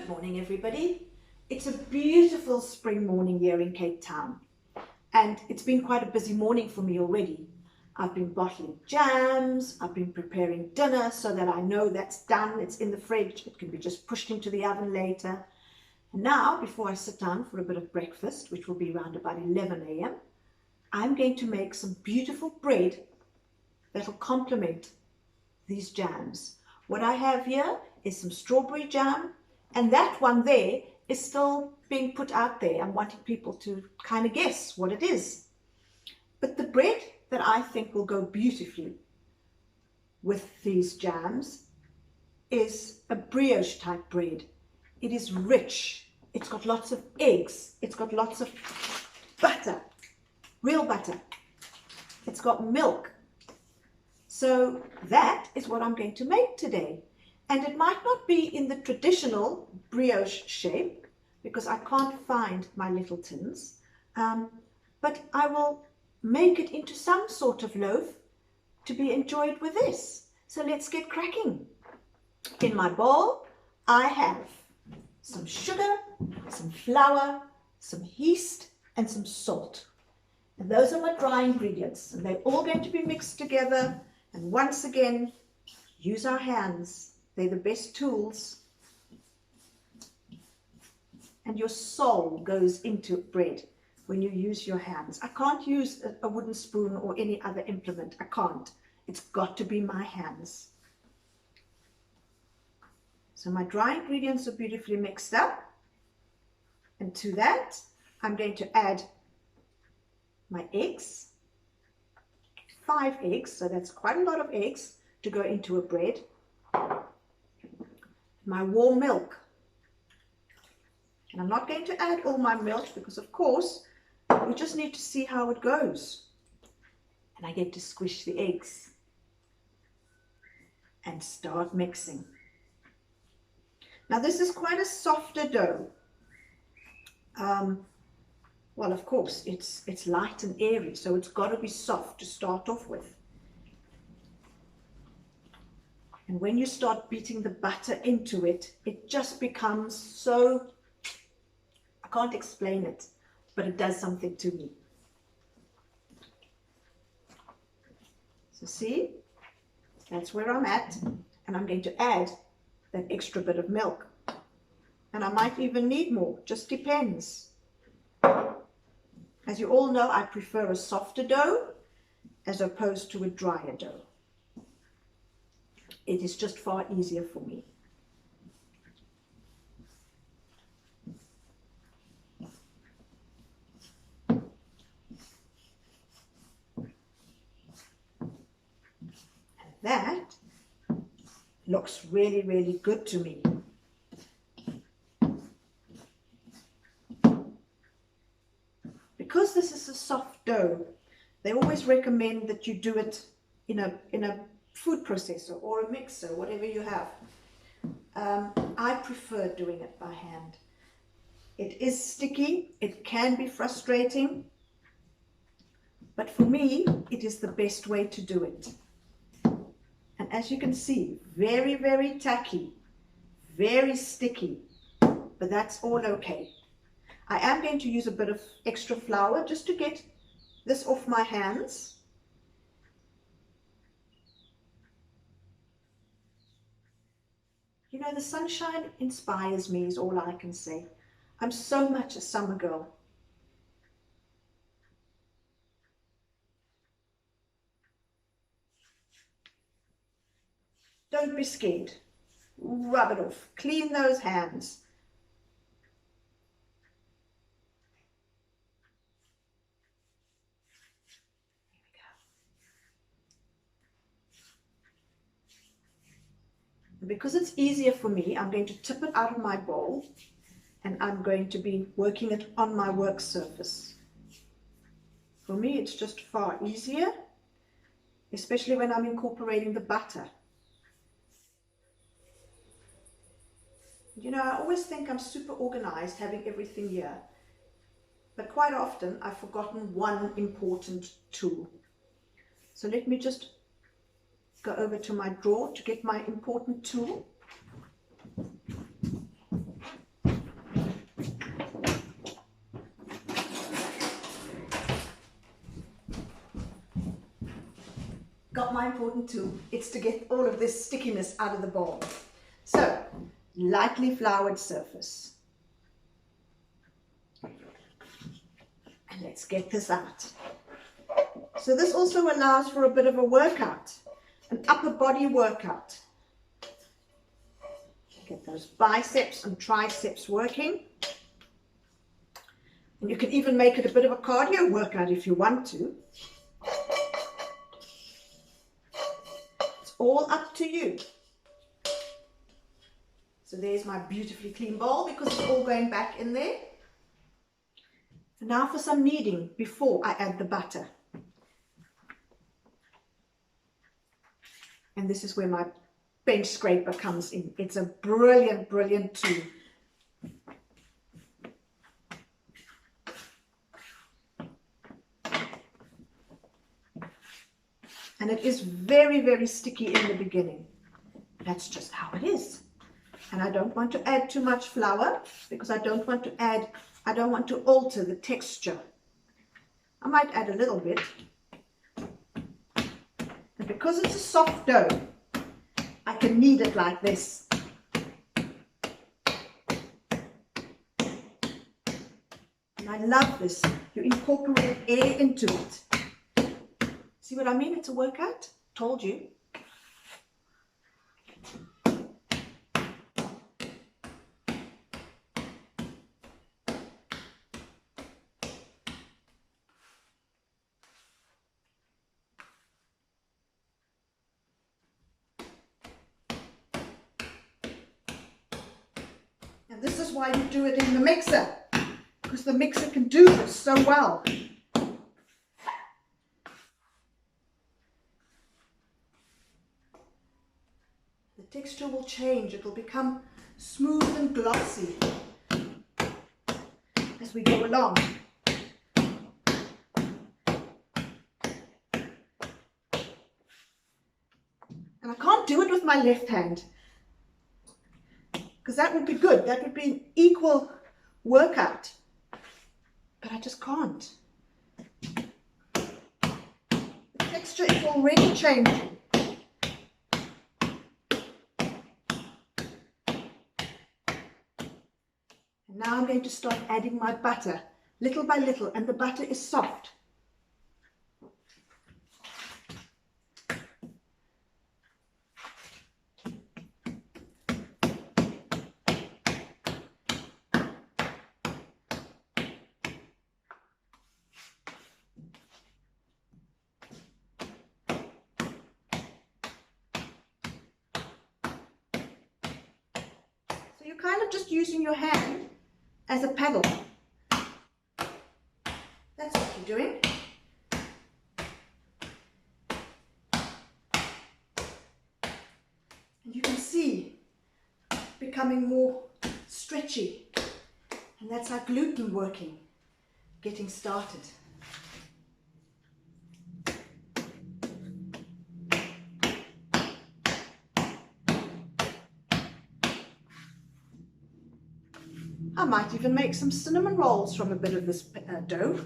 Good morning, everybody. It's a beautiful spring morning here in Cape Town, and it's been quite a busy morning for me already. I've been bottling jams, I've been preparing dinner so that I know that's done, it's in the fridge, it can be just pushed into the oven later. And now, before I sit down for a bit of breakfast, which will be around about 11 a.m., I'm going to make some beautiful bread that'll complement these jams. What I have here is some strawberry jam, and that one there is still being put out there. I'm wanting people to kind of guess what it is. But the bread that I think will go beautifully with these jams is a brioche type bread. It is rich, it's got lots of eggs, it's got lots of butter, real butter, it's got milk. So that is what I'm going to make today. And it might not be in the traditional brioche shape because I can't find my little tins, but I will make it into some sort of loaf to be enjoyed with this. So let's get cracking. In my bowl, I have some sugar, some flour, some yeast, and some salt. And those are my dry ingredients, and they're all going to be mixed together. And once again, use our hands. They're the best tools. And your soul goes into bread when you use your hands. I can't use a wooden spoon or any other implement. I can't. It's got to be my hands. So my dry ingredients are beautifully mixed up. And to that, I'm going to add my eggs. 5 eggs, so that's quite a lot of eggs to go into a bread. My warm milk. And I'm not going to add all my milk because, of course, we just need to see how it goes. And I get to squish the eggs and start mixing. Now this is quite a softer dough. Well, of course, it's light and airy, so it's got to be soft to start off with. And when you start beating the butter into it, it just becomes so, I can't explain it, but it does something to me. So see, that's where I'm at, and I'm going to add that extra bit of milk. And I might even need more, just depends. As you all know, I prefer a softer dough as opposed to a drier dough. It is just far easier for me. And that looks really, really good to me. Because this is a soft dough, they always recommend that you do it in a food processor or a mixer, whatever you have. I prefer doing it by hand. It is sticky, it can be frustrating, but for me, it is the best way to do it. And as you can see, very, very tacky, very sticky, but that's all okay. I am going to use a bit of extra flour just to get this off my hands. You know, the sunshine inspires me is all I can say. I'm so much a summer girl. Don't be scared. Rub it off. Clean those hands. Because it's easier for me, I'm going to tip it out of my bowl and I'm going to be working it on my work surface. For me, it's just far easier, especially when I'm incorporating the butter. You know, I always think I'm super organized having everything here, but quite often I've forgotten one important tool. So let me just go over to my drawer to get my important tool. got my important tool. It's to get all of this stickiness out of the bowl. So, lightly floured surface. And let's get this out. So this also allows for a bit of a workout, an upper body workout. Get those biceps and triceps working. And you can even make it a bit of a cardio workout if you want to. It's all up to you. So there's my beautifully clean bowl because it's all going back in there. And now for some kneading before I add the butter. And this is where my bench scraper comes in. It's a brilliant, brilliant tool. And it is very, very sticky in the beginning. That's just how it is. And I don't want to add too much flour because I don't want to alter the texture. I might add a little bit. And because it's a soft dough, I can knead it like this. And I love this. You incorporate air into it. See what I mean? It's a workout. Told you. And this is why you do it in the mixer, because the mixer can do this so well. The texture will change. It will become smooth and glossy as we go along. And I can't do it with my left hand, because that would be good. That would be an equal workout. But I just can't. The texture is already changing. And now I'm going to start adding my butter, little by little, and the butter is soft. You're kind of just using your hand as a paddle. That's what you're doing. And you can see becoming more stretchy. And that's our gluten working, getting started. I might even make some cinnamon rolls from a bit of this dough.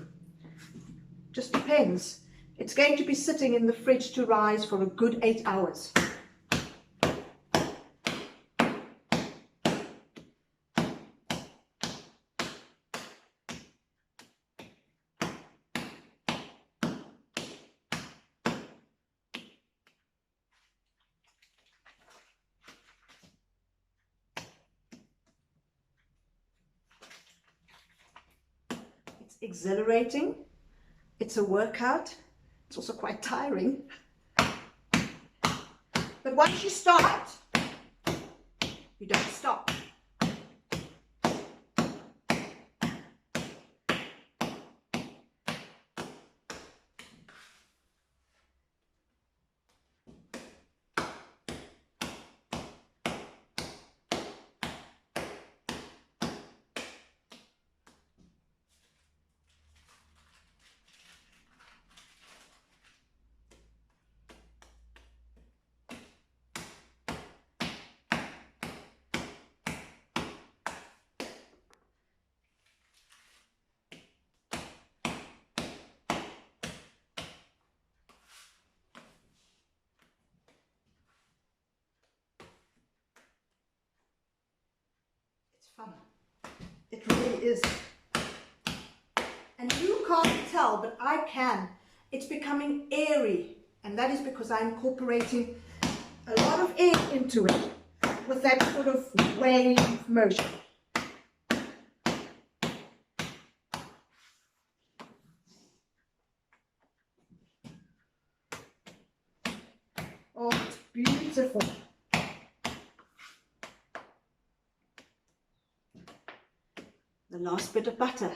Just depends. It's going to be sitting in the fridge to rise for a good 8 hours. Exhilarating. It's a workout. It's also quite tiring. But once you start, you don't stop. fun. It really is. And you can't tell, but I can. It's becoming airy, and that is because I'm incorporating a lot of air into it with that sort of wave motion. Oh, it's beautiful. The last bit of butter.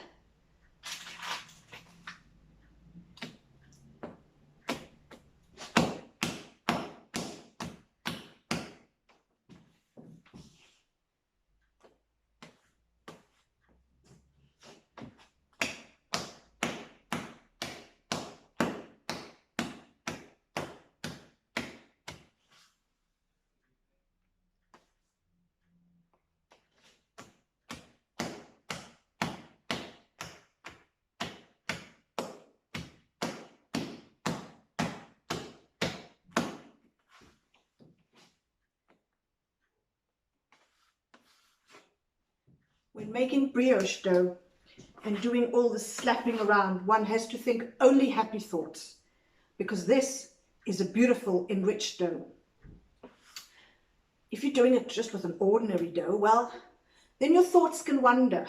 When making brioche dough and doing all the slapping around, one has to think only happy thoughts, because this is a beautiful enriched dough. If you're doing it just with an ordinary dough, well, then your thoughts can wander.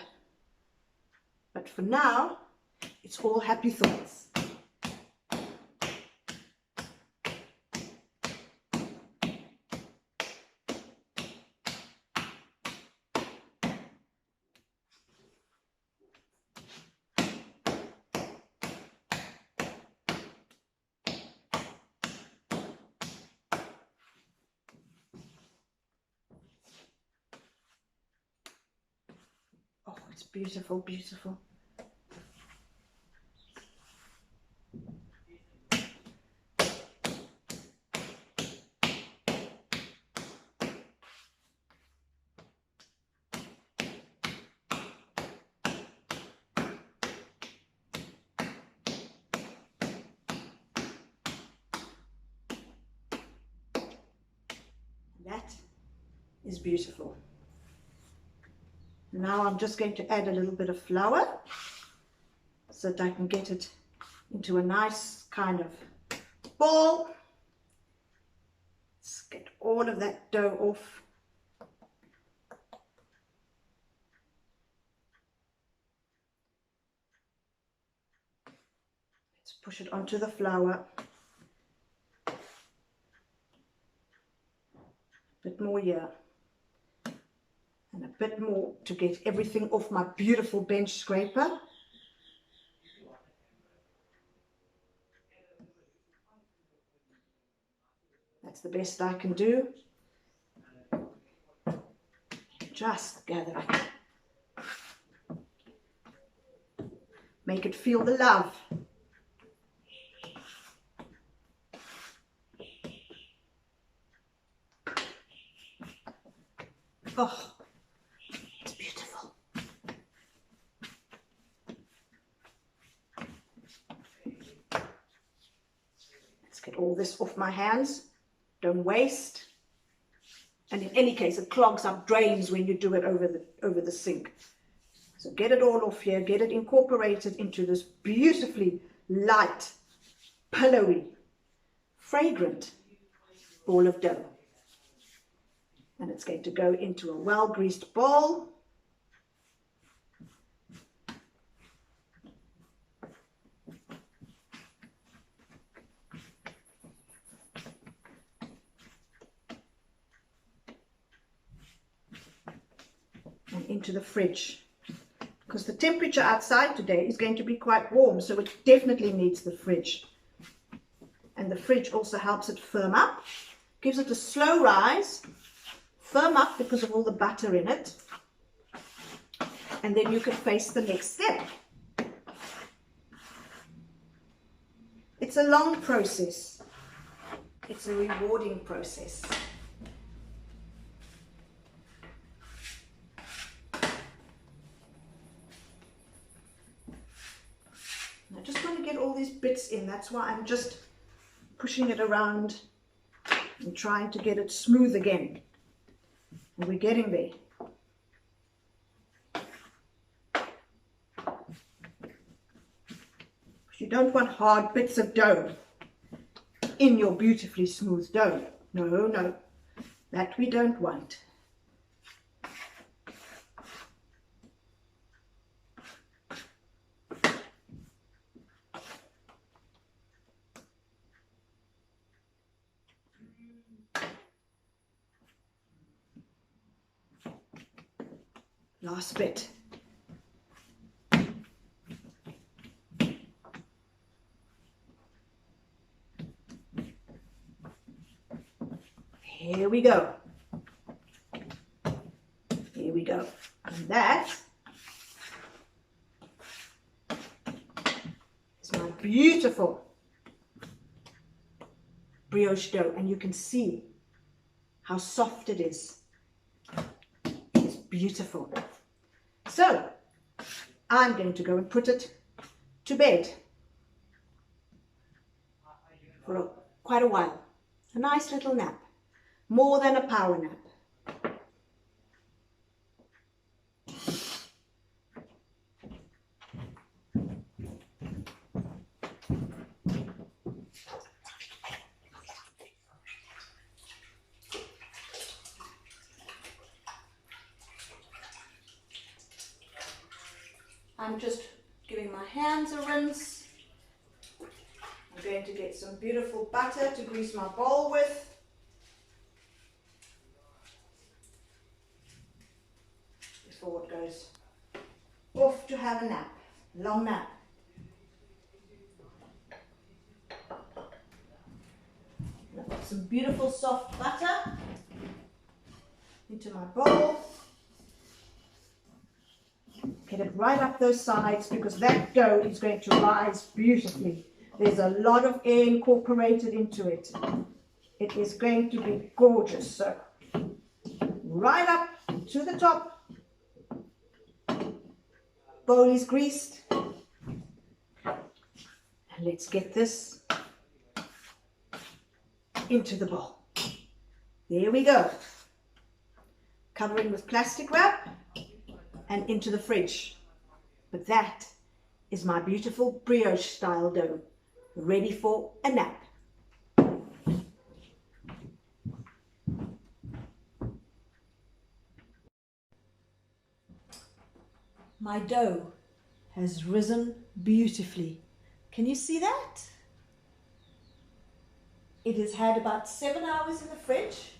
But for now, it's all happy thoughts. Oh, it's beautiful, beautiful. That is beautiful. Now I'm just going to add a little bit of flour so that I can get it into a nice kind of ball. Let's get all of that dough off. Let's push it onto the flour. A bit more here. And a bit more to get everything off my beautiful bench scraper. That's the best I can do. Just gather it. Make it feel the love. Oh. Get all this off my hands. Don't waste. And in any case, it clogs up drains when you do it over the sink. So get it all off here. Get it incorporated into this beautifully light, pillowy, fragrant ball of dough. And it's going to go into a well-greased bowl. Into the fridge, because the temperature outside today is going to be quite warm, so it definitely needs the fridge. And the fridge also helps it firm up, gives it a slow rise, firm up because of all the butter in it, and then you can face the next step. It's a long process. It's a rewarding process. I just want to get all these bits in. That's why I'm just pushing it around and trying to get it smooth again. And we're getting there. You don't want hard bits of dough in your beautifully smooth dough. No, no, that we don't want. Last bit. Here we go. Here we go. And that is my beautiful brioche dough. And you can see how soft it is. It's beautiful. So I'm going to go and put it to bed for quite a while. A nice little nap, more than a power nap. I'm just giving my hands a rinse. I'm going to get some beautiful butter to grease my bowl with. Before it goes off to have a nap, long nap. I've got some beautiful soft butter into my bowl. Get it right up those sides because that dough is going to rise beautifully. There's a lot of air incorporated into it. It is going to be gorgeous. So right up to the top. Bowl is greased. And let's get this into the bowl. There we go. Covering with plastic wrap and into the fridge. But that is my beautiful brioche style dough, ready for a nap. My dough has risen beautifully. Can you see that? It has had about 7 hours in the fridge.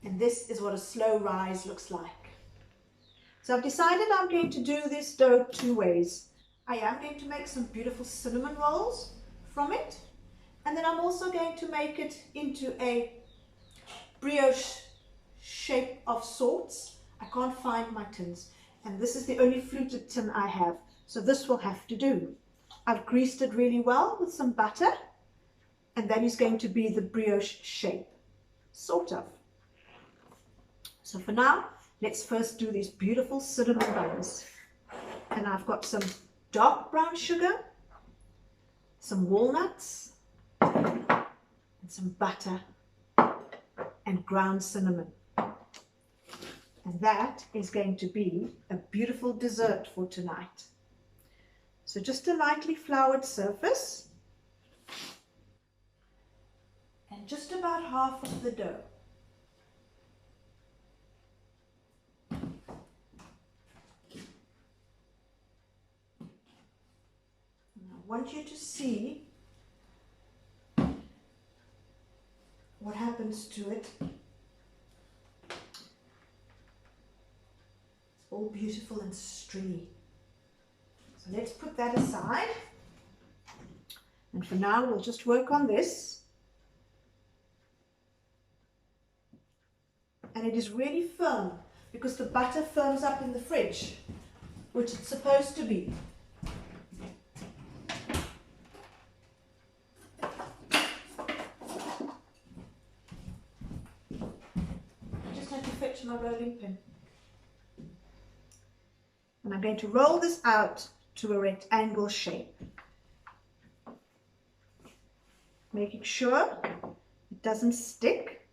And this is what a slow rise looks like. So I've decided I'm going to do this dough two ways. I am going to make some beautiful cinnamon rolls from it. And then I'm also going to make it into a brioche shape of sorts. I can't find my tins. And this is the only fluted tin I have. So this will have to do. I've greased it really well with some butter. And that is going to be the brioche shape, sort of. So for now, let's first do these beautiful cinnamon buns. And I've got some dark brown sugar, some walnuts, and some butter and ground cinnamon. And that is going to be a beautiful dessert for tonight. So just a lightly floured surface and just about half of the dough. I want you to see what happens to it. It's all beautiful and stringy. So let's put that aside. And for now, we'll just work on this. And it is really firm because the butter firms up in the fridge, which it's supposed to be. My rolling pin. And I'm going to roll this out to a rectangle shape, making sure it doesn't stick.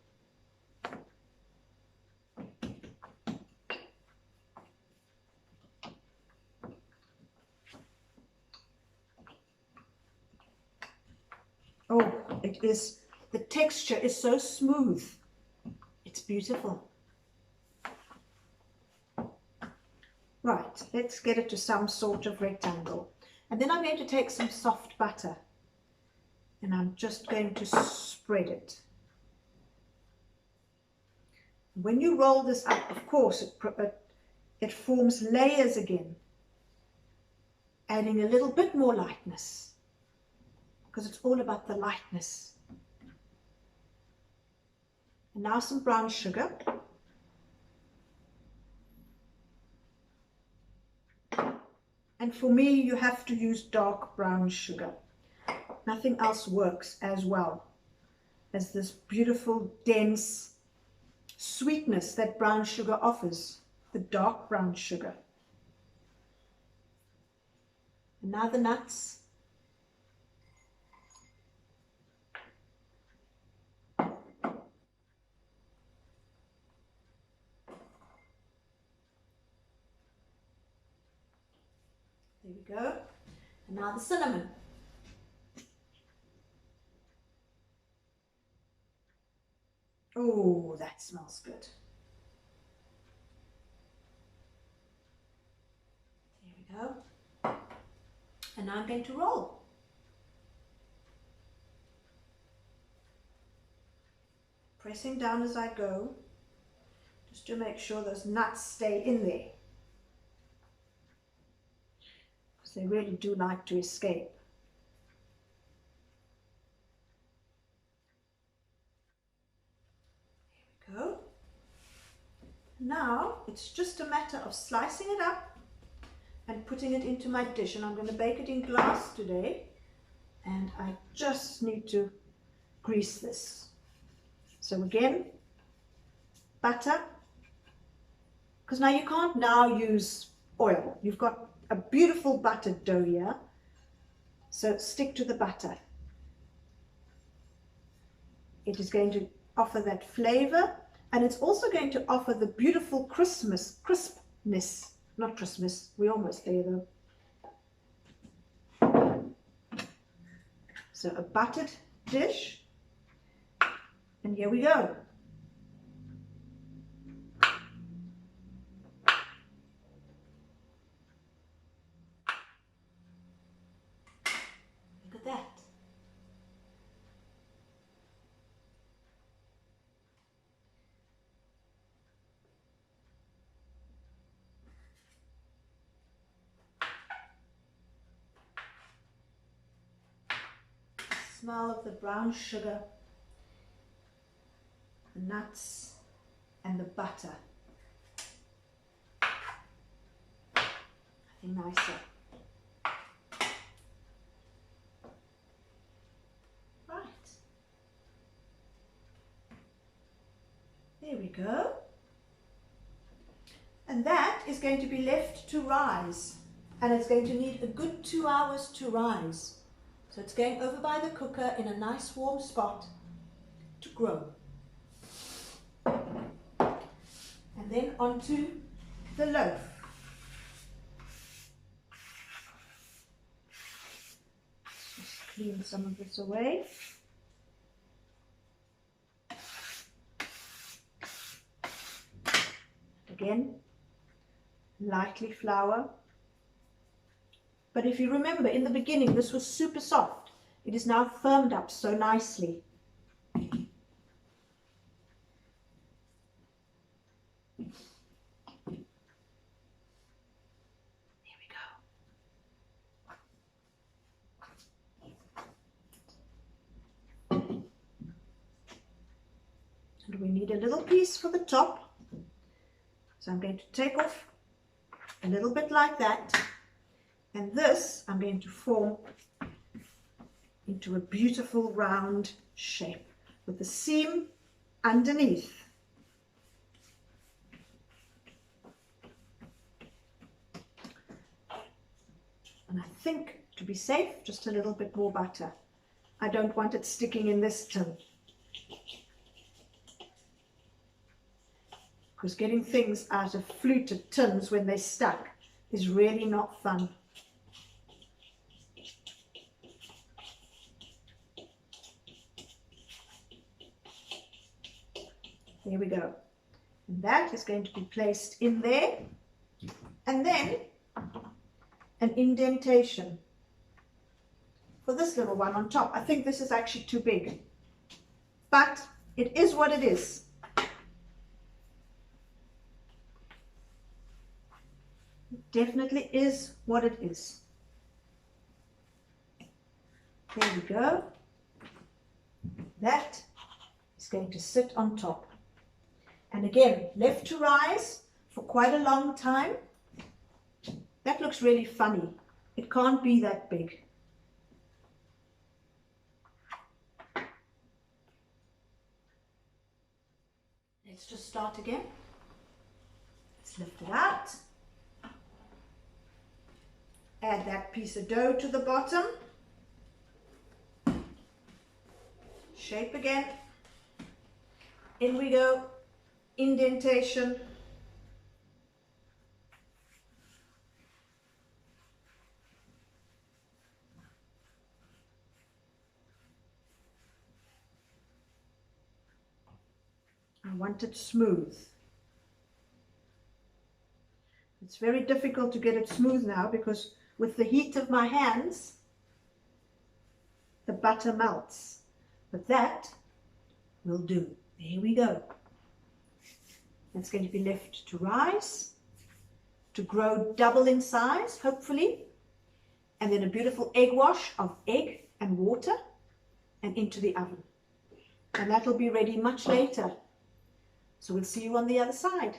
Oh, the texture is so smooth. It's beautiful. Right, let's get it to some sort of rectangle. And then I'm going to take some soft butter and I'm just going to spread it. When you roll this up, of course, it forms layers again, adding a little bit more lightness, because it's all about the lightness. And now some brown sugar. And for me, you have to use dark brown sugar. Nothing else works as well as this beautiful, dense sweetness that brown sugar offers, the dark brown sugar. And now the nuts. There we go. And now the cinnamon. Oh, that smells good. There we go. And now I'm going to roll. Pressing down as I go, just to make sure those nuts stay in there, because they really do like to escape. There we go. Now it's just a matter of slicing it up and putting it into my dish, and I'm going to bake it in glass today, and I just need to grease this. So again, butter, because now you can't now use oil. You've got a beautiful buttered dough here, so stick to the butter. It is going to offer that flavor, and it's also going to offer the beautiful crispness, not Christmas, we're almost there though. So a buttered dish, and here we go. Look at that. Smell of the brown sugar, the nuts and the butter. Nothing nicer. Right. There we go. And that is going to be left to rise. And it's going to need a good 2 hours to rise. So it's going over by the cooker in a nice warm spot to grow. And then onto the loaf. Just clean some of this away. Again, lightly flour. But if you remember, in the beginning, this was super soft. It is now firmed up so nicely. There we go. And we need a little piece for the top. So I'm going to take off a little bit like that. And this I'm going to form into a beautiful round shape with the seam underneath. And I think, to be safe, just a little bit more butter. I don't want it sticking in this tin, because getting things out of fluted tins when they're stuck is really not fun. Here we go. And that is going to be placed in there. And then an indentation for this little one on top. I think this is actually too big, but it is what it is. It definitely is what it is. There we go. That is going to sit on top. And again, left to rise for quite a long time. That looks really funny. It can't be that big. Let's just start again. Let's lift it out. Add that piece of dough to the bottom. Shape again. In we go. Indentation. I want it smooth. It's very difficult to get it smooth now because with the heat of my hands, the butter melts. But that will do. There we go. That's going to be left to rise, to grow double in size, hopefully. And then a beautiful egg wash of egg and water and into the oven. And that will be ready much later. So we'll see you on the other side.